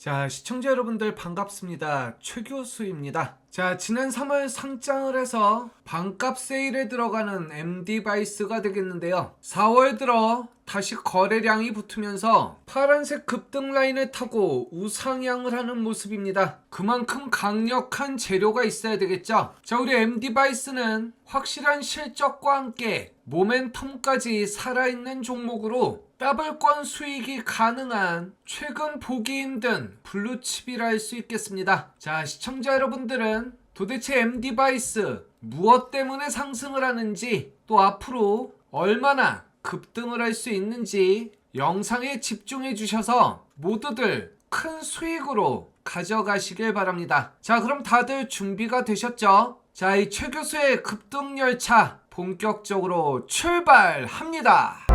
자, 시청자 여러분들 반갑습니다. 최 교수입니다. 자, 지난 3월 상장을 해서 반값 세일에 들어가는 M디바이스가 되겠는데요. 4월 들어 다시 거래량이 붙으면서 파란색 급등 라인을 타고 우상향을 하는 모습입니다. 그만큼 강력한 재료가 있어야 되겠죠. 자, 우리 M디바이스는 확실한 실적과 함께 모멘텀까지 살아있는 종목으로 더블권 수익이 가능한 최근 보기 힘든 블루칩이라 할 수 있겠습니다. 자, 시청자 여러분들은 도대체 M디바이스 무엇 때문에 상승을 하는지, 또 앞으로 얼마나 급등을 할 수 있는지 영상에 집중해 주셔서 모두들 큰 수익으로 가져가시길 바랍니다. 자, 그럼 다들 준비가 되셨죠? 자, 이 최 교수의 급등 열차 본격적으로 출발합니다.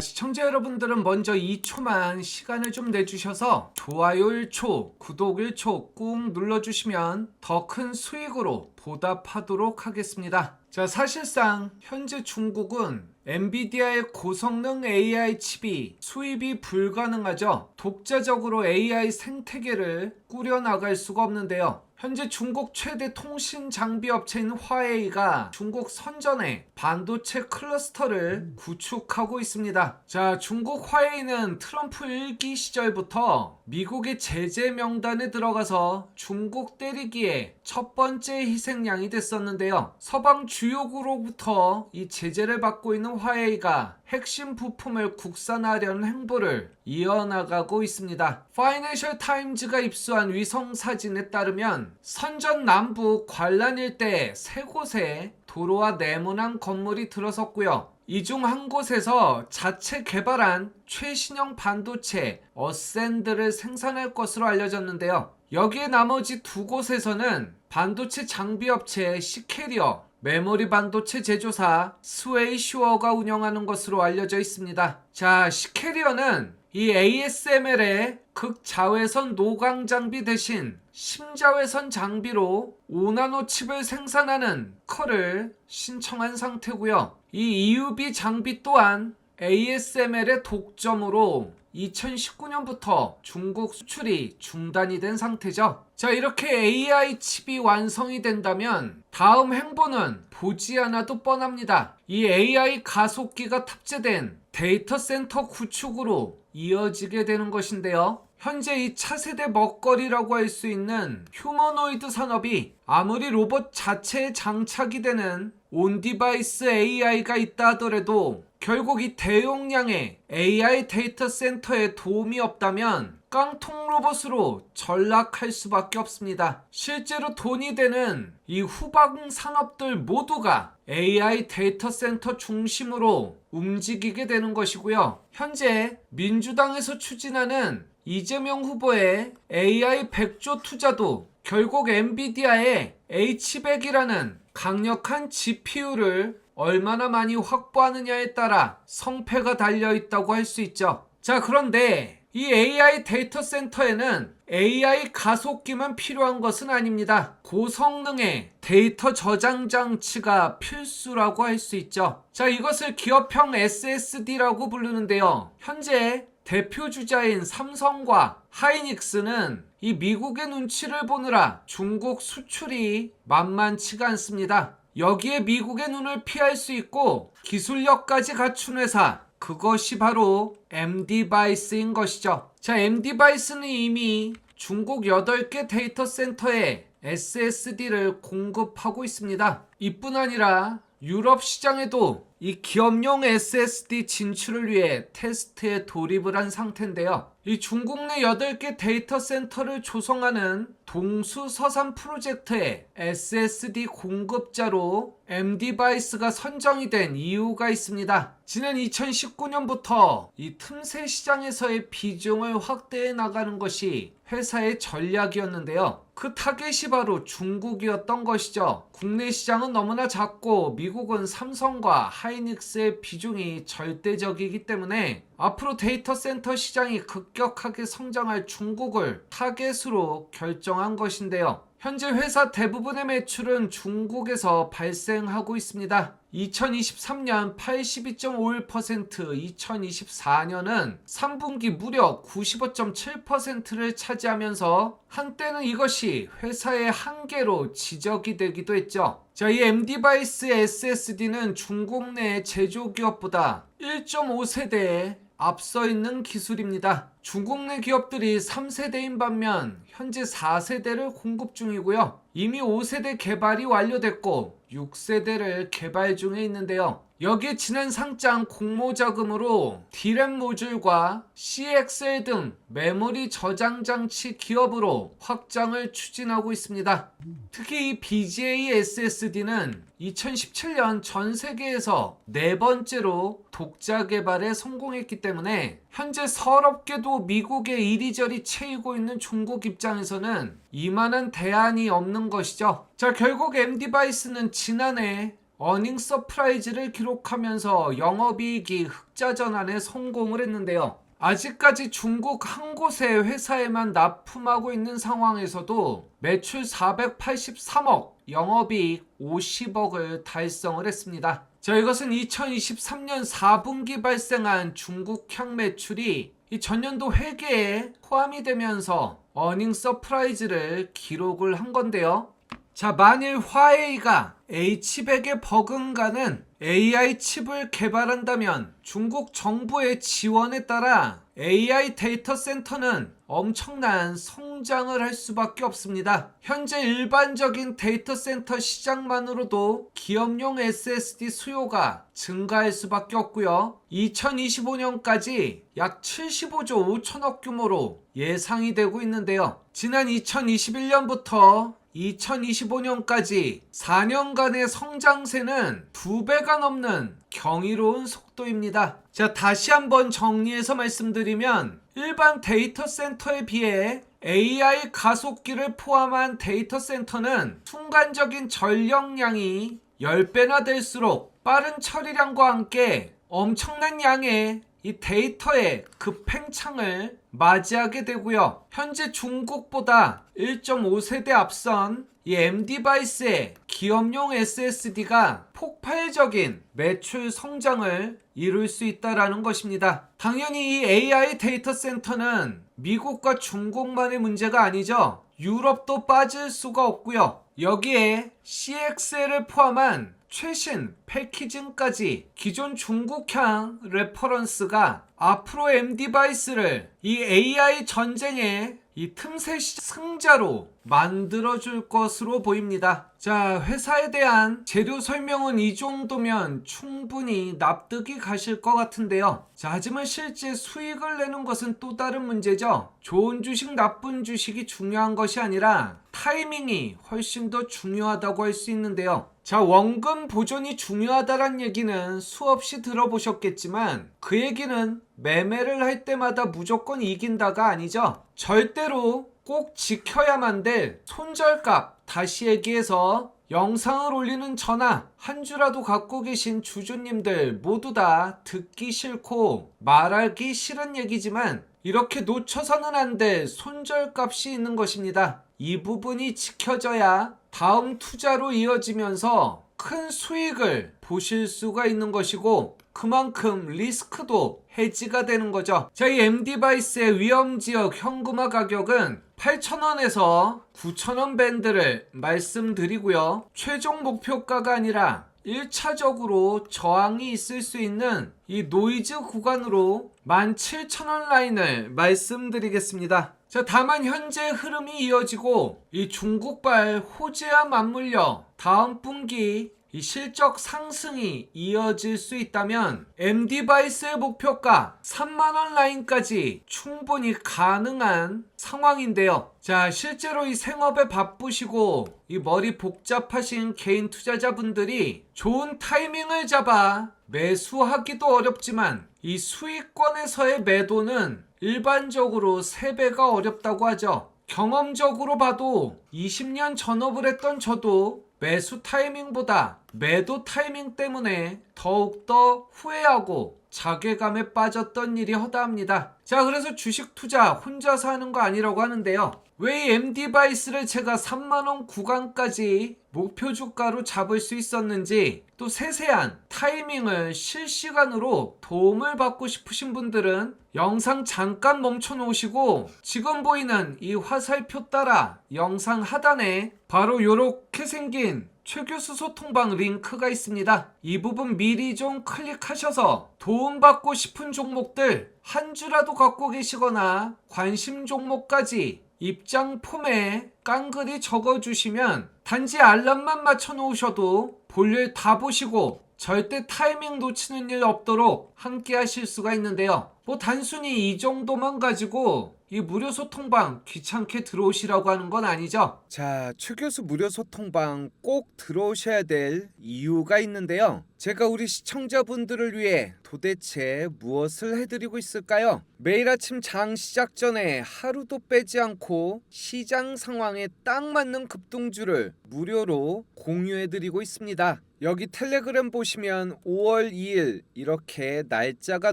시청자 여러분들은 먼저 2초만 시간을 좀 내주셔서 좋아요 1초, 구독 1초 꾹 눌러주시면 더 큰 수익으로 보답하도록 하겠습니다. 자, 사실상 현재 중국은 엔비디아의 고성능 AI 칩이 수입이 불가능하죠. 독자적으로 AI 생태계를 꾸려나갈 수가 없는데요. 현재 중국 최대 통신 장비 업체인 화웨이가 중국 선전에 반도체 클러스터를 구축하고 있습니다. 자, 중국 화웨이는 트럼프 1기 시절부터 미국의 제재 명단에 들어가서 중국 때리기에 첫 번째 희생양이 됐었는데요. 서방 주요국으로부터 이 제재를 받고 있는 화웨이가 핵심 부품을 국산화하려는 행보를 이어나가고 있습니다. 파이낸셜 타임즈가 입수한 위성 사진에 따르면 선전 남부 관란 일대 3곳에 도로와 네모난 건물이 들어섰고요. 이 중 한 곳에서 자체 개발한 최신형 반도체 어센드를 생산할 것으로 알려졌는데요. 여기에 나머지 2곳에서는 반도체 장비 업체 시캐리어, 메모리 반도체 제조사 스웨이슈어가 운영하는 것으로 알려져 있습니다. 자, 시캐리어는 이 ASML의 극자외선 노광 장비 대신 심자외선 장비로 5나노 칩을 생산하는 컬을 신청한 상태고요. 이 EUV 장비 또한 ASML의 독점으로 2019년부터 중국 수출이 중단이 된 상태죠. 자, 이렇게 AI 칩이 완성이 된다면 다음 행보는 보지 않아도 뻔합니다. 이 AI 가속기가 탑재된 데이터 센터 구축으로 이어지게 되는 것인데요. 현재 이 차세대 먹거리라고 할 수 있는 휴머노이드 산업이 아무리 로봇 자체에 장착이 되는 온디바이스 AI가 있다 하더라도 결국 이 대용량의 AI 데이터 센터에 도움이 없다면 깡통 로봇으로 전락할 수밖에 없습니다. 실제로 돈이 되는 이 후방 산업들 모두가 AI 데이터 센터 중심으로 움직이게 되는 것이고요. 현재 민주당에서 추진하는 이재명 후보의 AI 100조 투자도 결국 엔비디아의 H100이라는 강력한 GPU를 얼마나 많이 확보하느냐에 따라 성패가 달려있다고 할 수 있죠. 자, 그런데 이 AI 데이터 센터에는 AI 가속기만 필요한 것은 아닙니다. 고성능의 데이터 저장 장치가 필수라고 할 수 있죠. 자, 이것을 기업형 SSD라고 부르는데요. 현재 대표 주자인 삼성과 하이닉스는 이 미국의 눈치를 보느라 중국 수출이 만만치가 않습니다. 여기에 미국의 눈을 피할 수 있고 기술력까지 갖춘 회사, 그것이 바로 M디바이스인 것이죠. 자, M디바이스는 이미 중국 8개 데이터 센터에 SSD를 공급하고 있습니다. 이뿐 아니라 유럽 시장에도 이 기업용 SSD 진출을 위해 테스트에 돌입을 한 상태인데요. 이 중국 내 8개 데이터 센터를 조성하는 동수서산 프로젝트의 SSD 공급자로 M디바이스가 선정이 된 이유가 있습니다. 지난 2019년부터 이 틈새 시장에서의 비중을 확대해 나가는 것이 회사의 전략이었는데요. 그 타겟이 바로 중국이었던 것이죠. 국내 시장은 너무나 작고 미국은 삼성과 하이닉스의 비중이 절대적이기 때문에 앞으로 데이터 센터 시장이 급격하게 성장할 중국을 타겟으로 결정한 것인데요. 현재 회사 대부분의 매출은 중국에서 발생하고 있습니다. 2023년 82.51%, 2024년은 3분기 무려 95.7%를 차지하면서 한때는 이것이 회사의 한계로 지적이 되기도 했죠. 자, 이 mDevice SSD는 중국 내 제조기업보다 1.5세대에 앞서 있는 기술입니다. 중국 내 기업들이 3세대인 반면 현재 4세대를 공급 중이고요. 이미 5세대 개발이 완료됐고 6세대를 개발 중에 있는데요. 여기에 지난 상장 공모 자금으로 D램 모듈과 CXL 등 메모리 저장 장치 기업으로 확장을 추진하고 있습니다. 특히 이 BGA SSD는 2017년 전 세계에서 네 번째로 독자 개발에 성공했기 때문에 현재 서럽게도 미국의 이리저리 채이고 있는 중국 입장에서는 이만한 대안이 없는 것이죠. 자, 결국 mDevice는 지난해 어닝 서프라이즈를 기록하면서 영업이익이 흑자 전환에 성공을 했는데요. 아직까지 중국 한 곳의 회사에만 납품하고 있는 상황에서도 매출 483억, 영업이익 50억을 달성을 했습니다. 자, 이것은 2023년 4분기 발생한 중국향 매출이 이 전년도 회계에 포함이 되면서 어닝 서프라이즈를 기록을 한 건데요. 자, 만일 화웨이가 H100에 버금가는 AI 칩을 개발한다면 중국 정부의 지원에 따라 AI 데이터 센터는 엄청난 성장을 할 수밖에 없습니다. 현재 일반적인 데이터 센터 시장만으로도 기업용 SSD 수요가 증가할 수밖에 없고요. 2025년까지 약 75조 5천억 규모로 예상이 되고 있는데요. 지난 2021년부터 2025년까지 4년간의 성장세는 2배가 넘는 경이로운 속도입니다. 자, 다시 한번 정리해서 말씀드리면 일반 데이터 센터에 비해 AI 가속기를 포함한 데이터 센터는 순간적인 전력량이 10배나 될수록 빠른 처리량과 함께 엄청난 양의 이 데이터의 급팽창을 맞이하게 되고요. 현재 중국보다 1.5세대 앞선 이 mDevice의 기업용 SSD가 폭발적인 매출 성장을 이룰 수 있다는 것입니다. 당연히 이 AI 데이터 센터는 미국과 중국만의 문제가 아니죠. 유럽도 빠질 수가 없고요. 여기에 CXL을 포함한 최신 패키징까지 기존 중국향 레퍼런스가 앞으로 mDevice를 이 AI 전쟁의 이 틈새 승자로 만들어줄 것으로 보입니다. 자, 회사에 대한 재료 설명은 이 정도면 충분히 납득이 가실 것 같은데요. 자, 하지만 실제 수익을 내는 것은 또 다른 문제죠. 좋은 주식, 나쁜 주식이 중요한 것이 아니라 타이밍이 훨씬 더 중요하다고 할 수 있는데요. 자, 원금 보존이 중요하다란 얘기는 수없이 들어보셨겠지만 그 얘기는 매매를 할 때마다 무조건 이긴다가 아니죠. 절대로 꼭 지켜야만 될 손절값, 다시 얘기해서 영상을 올리는 저나 한 주라도 갖고 계신 주주님들 모두 다 듣기 싫고 말하기 싫은 얘기지만 이렇게 놓쳐서는 안 될 손절값이 있는 것입니다. 이 부분이 지켜져야 다음 투자로 이어지면서 큰 수익을 보실 수가 있는 것이고 그만큼 리스크도 해지가 되는 거죠. 자, 이 mDevice의 위험지역 현금화 가격은 8,000원에서 9,000원 밴드를 말씀드리고요. 최종 목표가가 아니라 1차적으로 저항이 있을 수 있는 이 노이즈 구간으로 17,000원 라인을 말씀드리겠습니다. 자, 다만 현재 흐름이 이어지고 이 중국발 호재와 맞물려 다음 분기 이 실적 상승이 이어질 수 있다면 mDevice의 목표가 3만원 라인까지 충분히 가능한 상황인데요. 자, 실제로 이 생업에 바쁘시고 이 머리 복잡하신 개인 투자자분들이 좋은 타이밍을 잡아 매수하기도 어렵지만 이 수익권에서의 매도는 일반적으로 3배가 어렵다고 하죠. 경험적으로 봐도 20년 전업을 했던 저도 매수 타이밍보다 매도 타이밍 때문에 더욱더 후회하고 자괴감에 빠졌던 일이 허다합니다. 자, 그래서 주식 투자 혼자서 하는 거 아니라고 하는데요. 왜 이 MD바이스를 제가 3만원 구간까지 목표 주가로 잡을 수 있었는지, 또 세세한 타이밍을 실시간으로 도움을 받고 싶으신 분들은 영상 잠깐 멈춰 놓으시고 지금 보이는 이 화살표 따라 영상 하단에 바로 요렇게 생긴 최교수 소통방 링크가 있습니다. 이 부분 미리 좀 클릭하셔서 도움받고 싶은 종목들 한 주라도 갖고 계시거나 관심 종목까지 입장 폼에 깡그리 적어주시면 단지 알람만 맞춰 놓으셔도 볼일 다 보시고 절대 타이밍 놓치는 일 없도록 함께 하실 수가 있는데요. 뭐 단순히 이 정도만 가지고 이 무료 소통방 귀찮게 들어오시라고 하는 건 아니죠. 자, 최교수 무료 소통방 꼭 들어오셔야 될 이유가 있는데요. 제가 우리 시청자분들을 위해 도대체 무엇을 해드리고 있을까요? 매일 아침 장 시작 전에 하루도 빼지 않고 시장 상황에 딱 맞는 급등주를 무료로 공유해드리고 있습니다. 여기 텔레그램 보시면 5월 2일 이렇게 날짜가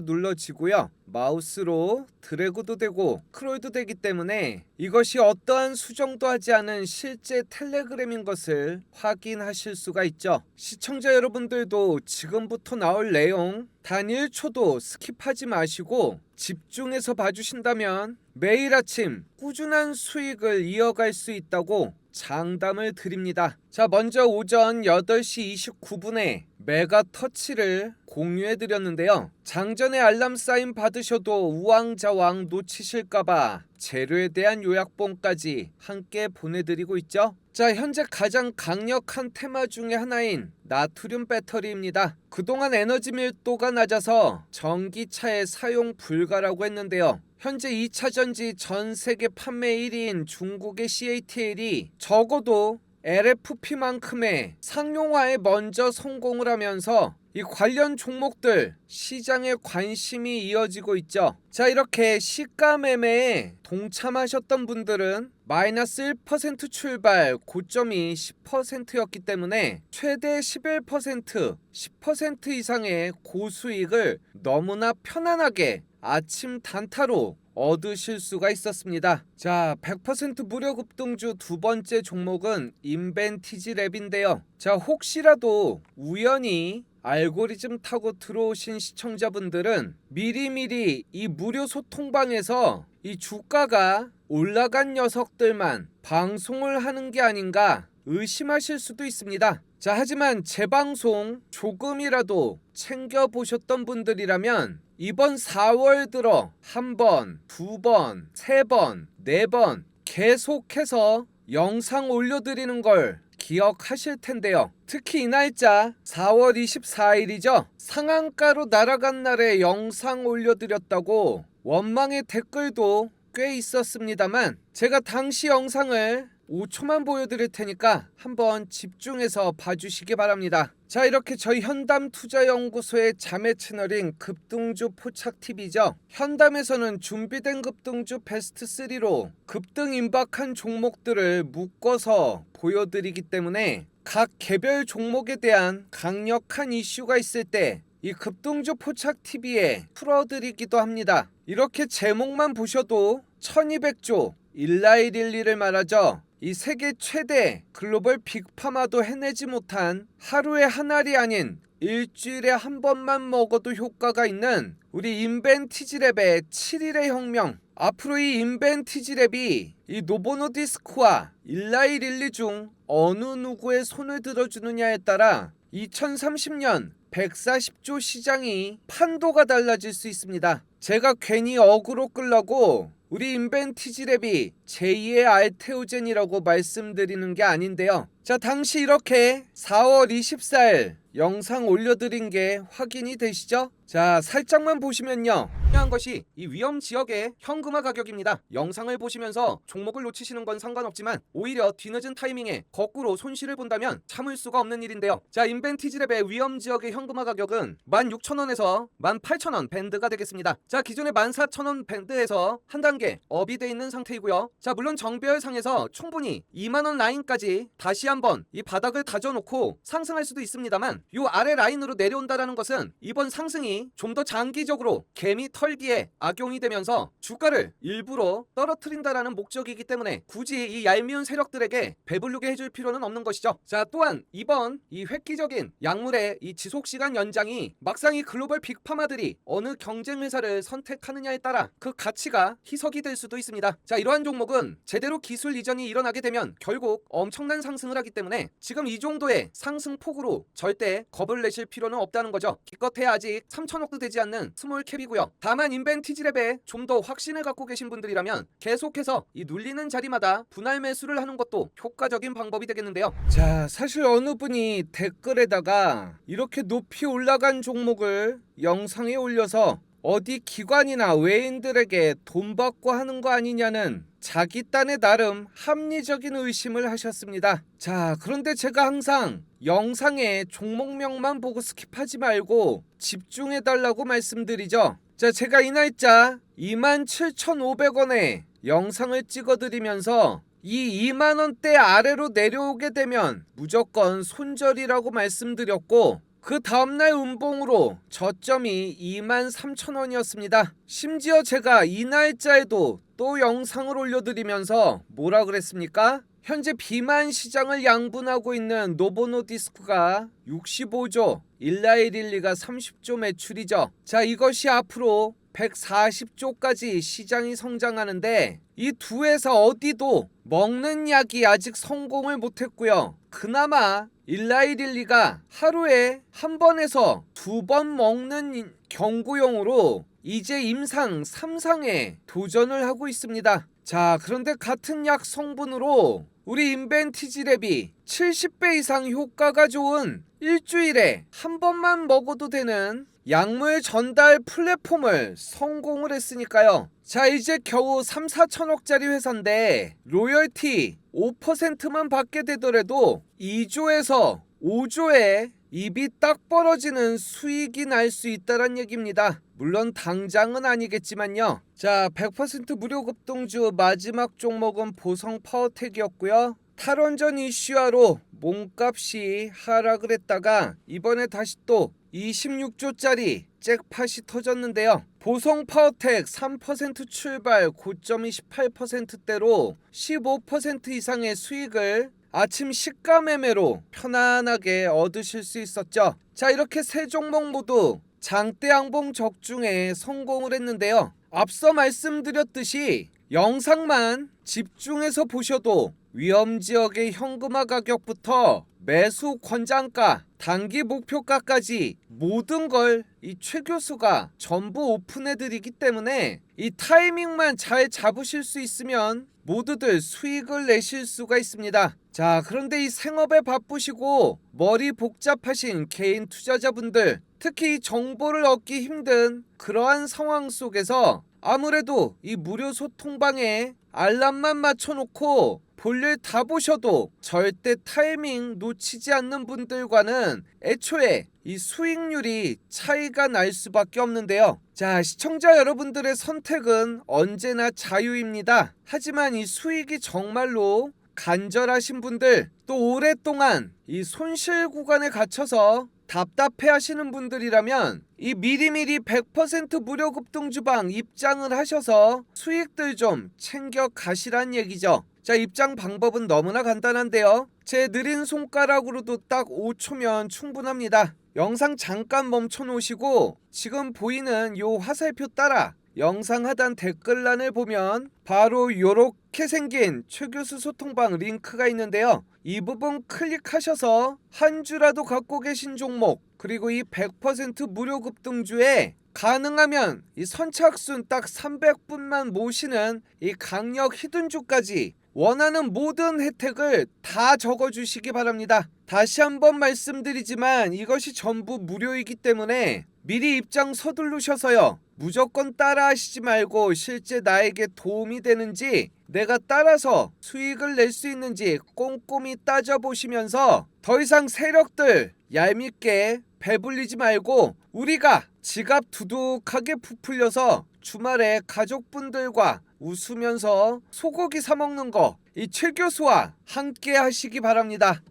눌러지고요. 마우스로 드래그도 되고 스크롤도 되기 때문에 이것이 어떠한 수정도 하지 않은 실제 텔레그램인 것을 확인하실 수가 있죠. 시청자 여러분들도 지금부터 나올 내용 단 1초도 스킵하지 마시고 집중해서 봐주신다면 매일 아침 꾸준한 수익을 이어갈 수 있다고 장담을 드립니다. 자, 먼저 오전 8시 29분에 메가 터치를 공유해 드렸는데요. 장전에 알람 사인 받으셔도 우왕좌왕 놓치실까봐 재료에 대한 요약본까지 함께 보내드리고 있죠. 자, 현재 가장 강력한 테마 중에 하나인 나트륨 배터리입니다. 그동안 에너지 밀도가 낮아서 전기차에 사용 불가라고 했는데요. 현재 2차전지 전세계 판매 1위인 중국의 CATL이 적어도 LFP만큼의 상용화에 먼저 성공을 하면서 이 관련 종목들 시장에 관심이 이어지고 있죠. 자, 이렇게 시가 매매에 동참하셨던 분들은 마이너스 1% 출발, 고점이 10%였기 때문에 최대 11%, 10% 이상의 고수익을 너무나 편안하게 아침 단타로 얻으실 수가 있었습니다. 자, 100% 무료 급등주 두 번째 종목은 인벤티지랩인데요. 자, 혹시라도 우연히 알고리즘 타고 들어오신 시청자분들은 미리미리 이 무료 소통방에서 이 주가가 올라간 녀석들만 방송을 하는 게 아닌가 의심하실 수도 있습니다. 자, 하지만 제 방송 조금이라도 챙겨보셨던 분들이라면 이번 4월 들어 한 번, 두 번, 세 번, 네 번 계속해서 영상 올려드리는 걸 기억하실 텐데요. 특히 이 날짜 4월 24일이죠. 상한가로 날아간 날에 영상 올려드렸다고 원망의 댓글도 꽤 있었습니다만 제가 당시 영상을 5초만 보여드릴 테니까 한번 집중해서 봐주시기 바랍니다. 자, 이렇게 저희 현담투자연구소의 자매 채널인 급등주 포착TV죠. 현담에서는 준비된 급등주 베스트 3로 급등 임박한 종목들을 묶어서 보여드리기 때문에 각 개별 종목에 대한 강력한 이슈가 있을 때 이 급등주 포착TV에 풀어드리기도 합니다. 이렇게 제목만 보셔도 1200조 1111을 말하죠. 이 세계 최대 글로벌 빅파마도 해내지 못한 하루에 한 알이 아닌 일주일에 한 번만 먹어도 효과가 있는 우리 인벤티지랩의 7일의 혁명. 앞으로 이 인벤티지랩이 이 노보노디스크와 1112 중 어느 누구의 손을 들어주느냐에 따라 2030년 140조 시장이 판도가 달라질 수 있습니다. 제가 괜히 어그로 끌라고 우리 인벤티지랩이 제2의 알테오젠이라고 말씀드리는 게 아닌데요. 자, 당시 이렇게 4월 24일 영상 올려드린 게 확인이 되시죠? 자, 살짝만 보시면요. 중요한 것이 이 위험 지역의 현금화 가격입니다. 영상을 보시면서 종목을 놓치시는 건 상관없지만 오히려 뒤늦은 타이밍에 거꾸로 손실을 본다면 참을 수가 없는 일인데요. 자, 인벤티지랩의 위험 지역의 현금화 가격은 16,000원에서 18,000원 밴드가 되겠습니다. 자, 기존의 14,000원 밴드에서 한 단계 업이 돼 있는 상태이고요. 자, 물론 정배열상에서 충분히 2만원 라인까지 다시 한번 이 바닥을 다져놓고 상승할 수도 있습니다만 이 아래 라인으로 내려온다라는 것은 이번 상승이 좀 더 장기적으로 개미 털기에 악용이 되면서 주가를 일부러 떨어뜨린다라는 목적이기 때문에 굳이 이 얄미운 세력들에게 배부르게 해줄 필요는 없는 것이죠. 자, 또한 이번 이 획기적인 약물의 이 지속시간 연장이 막상 이 글로벌 빅파마들이 어느 경쟁 회사를 선택하느냐에 따라 그 가치가 희석이 될 수도 있습니다. 자, 이러한 종목은 제대로 기술 이전이 일어나게 되면 결국 엄청난 상승을 하기 때문에 지금 이 정도의 상승폭으로 절대 겁을 내실 필요는 없다는 거죠. 기껏해야 아직 3천억도 되지 않는 스몰캡이고요. 다만 인벤티지랩에 좀 더 확신을 갖고 계신 분들이라면 계속해서 이 눌리는 자리마다 분할 매수를 하는 것도 효과적인 방법이 되겠는데요. 자, 사실 어느 분이 댓글에다가 이렇게 높이 올라간 종목을 영상에 올려서 어디 기관이나 외인들에게 돈 받고 하는 거 아니냐는 자기 딴에 나름 합리적인 의심을 하셨습니다. 자, 그런데 제가 항상 영상에 종목명만 보고 스킵하지 말고 집중해달라고 말씀드리죠. 자, 제가 이 날짜 27,500원에 영상을 찍어드리면서 이 2만원대 아래로 내려오게 되면 무조건 손절이라고 말씀드렸고 그 다음날 음봉으로 저점이 23,000원이었습니다. 심지어 제가 이 날짜에도 또 영상을 올려드리면서 뭐라 그랬습니까? 현재 비만 시장을 양분하고 있는 노보노디스크가 65조, 일라이릴리가 30조 매출이죠. 자, 이것이 앞으로 140조까지 시장이 성장하는데 이 두 회사 어디도 먹는 약이 아직 성공을 못했고요. 그나마 일라이릴리가 하루에 한 번에서 두 번 먹는 경구용으로 이제 임상 3상에 도전을 하고 있습니다. 자, 그런데 같은 약 성분으로 우리 인벤티지랩이 70배 이상 효과가 좋은 일주일에 한 번만 먹어도 되는 약물 전달 플랫폼을 성공을 했으니까요. 자, 이제 겨우 3, 4천억짜리 회사인데 로열티 5%만 받게 되더라도 2조에서 5조에 입이 딱 벌어지는 수익이 날 수 있다는 얘기입니다. 물론 당장은 아니겠지만요. 자, 100% 무료 급등주 마지막 종목은 보성 파워텍이었고요. 탈원전 이슈화로 몸값이 하락을 했다가 이번에 다시 또 26조짜리 잭팟이 터졌는데요. 보성 파워텍 3% 출발, 고점이 18%대로 15% 이상의 수익을 아침 시가 매매로 편안하게 얻으실 수 있었죠. 자, 이렇게 세 종목 모두 장대 양봉 적중에 성공을 했는데요. 앞서 말씀드렸듯이 영상만 집중해서 보셔도 위험지역의 현금화 가격부터 매수 권장가, 단기 목표가까지 모든 걸 이 최 교수가 전부 오픈해드리기 때문에 이 타이밍만 잘 잡으실 수 있으면 모두들 수익을 내실 수가 있습니다. 자, 그런데 이 생업에 바쁘시고 머리 복잡하신 개인 투자자분들, 특히 정보를 얻기 힘든 그러한 상황 속에서 아무래도 이 무료 소통방에 알람만 맞춰놓고 볼일 다 보셔도 절대 타이밍 놓치지 않는 분들과는 애초에 이 수익률이 차이가 날 수밖에 없는데요. 자, 시청자 여러분들의 선택은 언제나 자유입니다. 하지만 이 수익이 정말로 간절하신 분들, 또 오랫동안 이 손실 구간에 갇혀서 답답해 하시는 분들이라면 이 미리미리 100% 무료 급등주방 입장을 하셔서 수익들 좀 챙겨 가시란 얘기죠. 자, 입장 방법은 너무나 간단한데요. 제 느린 손가락으로도 딱 5초면 충분합니다. 영상 잠깐 멈춰 놓으시고 지금 보이는 요 화살표 따라 영상 하단 댓글란을 보면 바로 요렇게 생긴 최교수 소통방 링크가 있는데요. 이 부분 클릭하셔서 한 주라도 갖고 계신 종목, 그리고 이 100% 무료 급등주에 가능하면 이 선착순 딱 300분만 모시는 이 강력 히든주까지 원하는 모든 혜택을 다 적어주시기 바랍니다. 다시 한번 말씀드리지만 이것이 전부 무료이기 때문에 미리 입장 서두르셔서요. 무조건 따라하시지 말고 실제 나에게 도움이 되는지 내가 따라서 수익을 낼 수 있는지 꼼꼼히 따져보시면서 더 이상 세력들 얄밉게 배불리지 말고 우리가 지갑 두둑하게 부풀려서 주말에 가족분들과 웃으면서 소고기 사 먹는 거 이 최 교수와 함께 하시기 바랍니다.